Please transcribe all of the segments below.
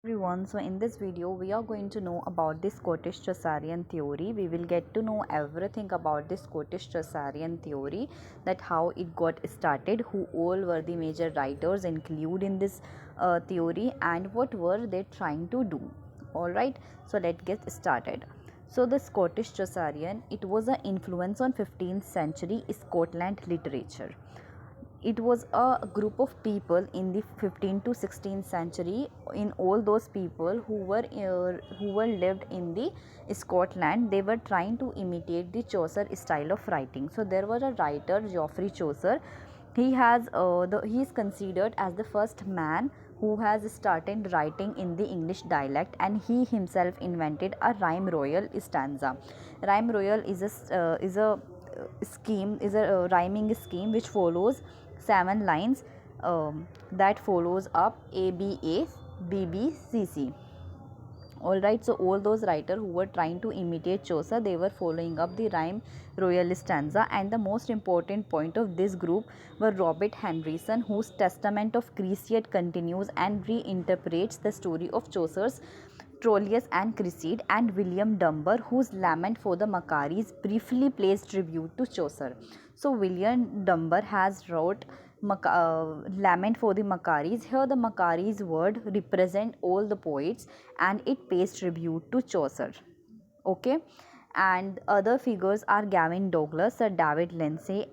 Everyone, so in this video we are going to know about the Scottish chaucerian theory. We will get to know everything about the Scottish chaucerian theory, that how it got started, who all were the major writers included in this theory, and what were they trying to do. All right, so let's get started. So the Scottish chaucerian, it was an influence on 15th century Scotland literature. It was a group of people in the 15th to 16th century. In all those people who were lived in the Scotland, they were trying to imitate the Chaucer style of writing. So there was a writer, Geoffrey Chaucer. He is considered as the first man who has started writing in the English dialect, and he himself invented a rhyme royal stanza. Rhyme royal is a rhyming scheme which follows 7 lines, that follows up A B A B B C C. All right, so all those writers who were trying to imitate Chaucer, they were following up the rhyme royal stanza, and the most important point of this group were Robert Henryson, whose Testament of Cresside continues and reinterprets the story of Chaucer's Troilus and Cresside, and William Dunbar, whose Lament for the Macquaries briefly pays tribute to Chaucer. So William Dunbar has wrote Lament for the Macquaries. Here the Macquaries word represent all the poets, and it pays tribute to Chaucer. Okay, and other figures are Gavin Douglas, Sir David Lindsay,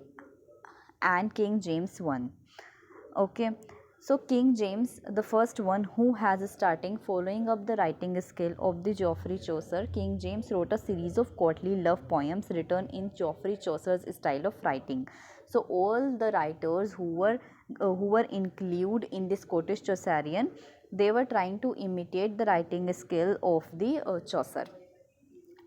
and King James I. Okay, so King James, the first one who has starting following up the writing skill of the Geoffrey Chaucer, King James wrote a series of courtly love poems written in Geoffrey Chaucer's style of writing. So all the writers who were included in the Scottish Chaucerian, they were trying to imitate the writing skill of the Chaucer.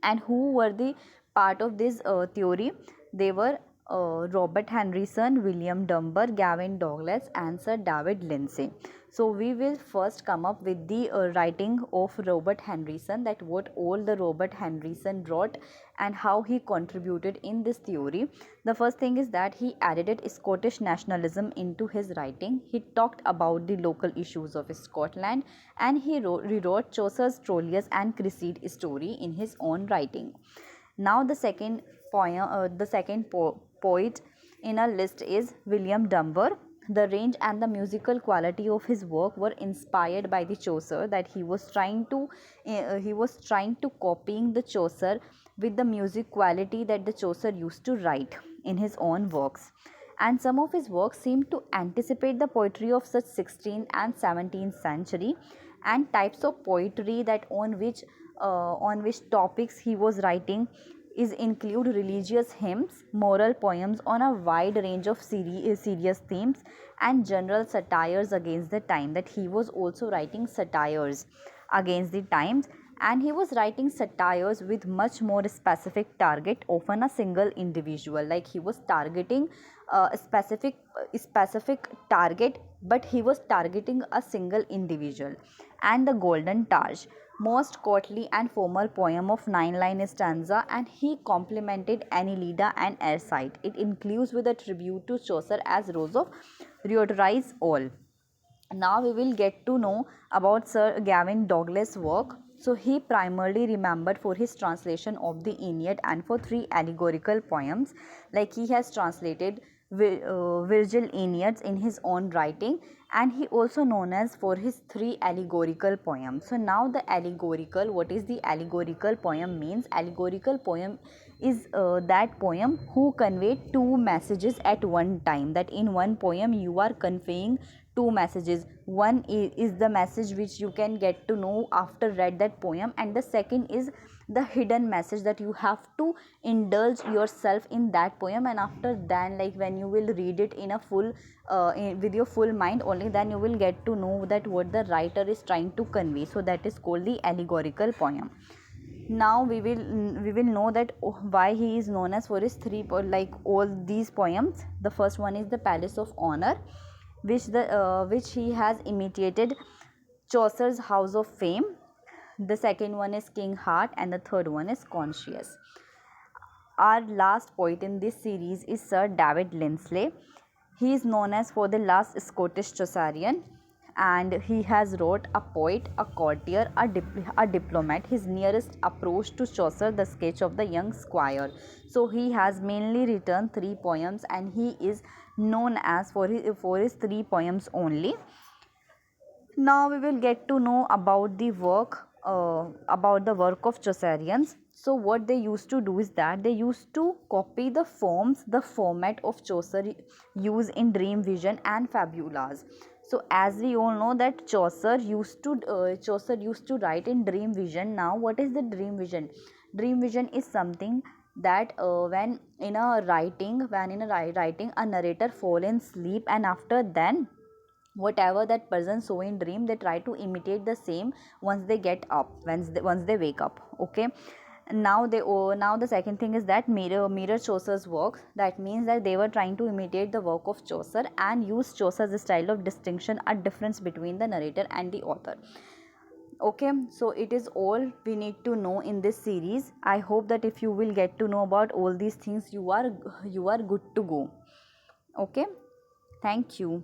And who were the part of this theory? They were Robert Henryson, William Dunbar, Gavin Douglas, and Sir David Lindsay. So we will first come up with the writing of Robert Henryson, that what all the Robert Henryson wrote and how he contributed in this theory. The first thing is that he added Scottish nationalism into his writing. He talked about the local issues of Scotland, and he rewrote Chaucer's Troilus and Cresside story in his own writing. Now the second poet in our list is William Dunbar. The range and the musical quality of his work were inspired by the Chaucer, that he was trying to copying the Chaucer with the music quality that the Chaucer used to write in his own works. And some of his works seem to anticipate the poetry of such 16th and 17th century, and types of poetry that on which topics he was writing is include religious hymns, moral poems on a wide range of serious themes, and general satires against the time, that he was also writing satires against the times, and he was writing satires with much more specific target, often a single individual, like he was targeting a specific target, but he was targeting a single individual. And the Golden Taj, most courtly and formal poem of 9-line stanza, and he complimented Annelida and Airsight. It includes with a tribute to Chaucer as Rose of Rhetorize all. Now we will get to know about Sir Gavin Douglas' work. So he primarily remembered for his translation of the Aeneid and for 3 allegorical poems, like he has translated Virgil Aeneid in his own writing, and he also known as for his 3 allegorical poems. So now the allegorical, what is the allegorical poem means? Allegorical poem is that poem who convey 2 messages at one time, that in one poem you are conveying 2 messages. One is the message which you can get to know after read that poem, and the second is the hidden message that you have to indulge yourself in that poem, and after then, like when you will read it in a full with your full mind, only then you will get to know that what the writer is trying to convey. So that is called the allegorical poem. Now we will know that why he is known as for his like all these poems. The first one is the Palace of Honor, which he has imitated Chaucer's House of Fame. The second one is King Heart, and the third one is Conscious. Our last poet in this series is Sir David Lindsley. He is known as for the last Scottish Chaucerian, and he has wrote a poet, a courtier, a diplomat, his nearest approach to Chaucer, the sketch of the young squire. So he has mainly written 3 poems, and he is known as for his 3 poems only. Now we will get to know about the work of Chaucerians. So what they used to do is that they used to copy the format of Chaucer used in Dream Vision and Fabulas. So as we all know that Chaucer used to write in Dream Vision. Now what is the Dream Vision? Dream Vision is something that when in a writing a narrator fall in sleep, and after then whatever that person saw in dream they try to imitate the same once they get up, once they wake up. Okay, now the second thing is that mirror Chaucer's work. That means that they were trying to imitate the work of Chaucer and use Chaucer's style of distinction, a difference between the narrator and the author. Okay, so it is all we need to know in this series. I hope that if you will get to know about all these things, you are good to go. Okay, thank you.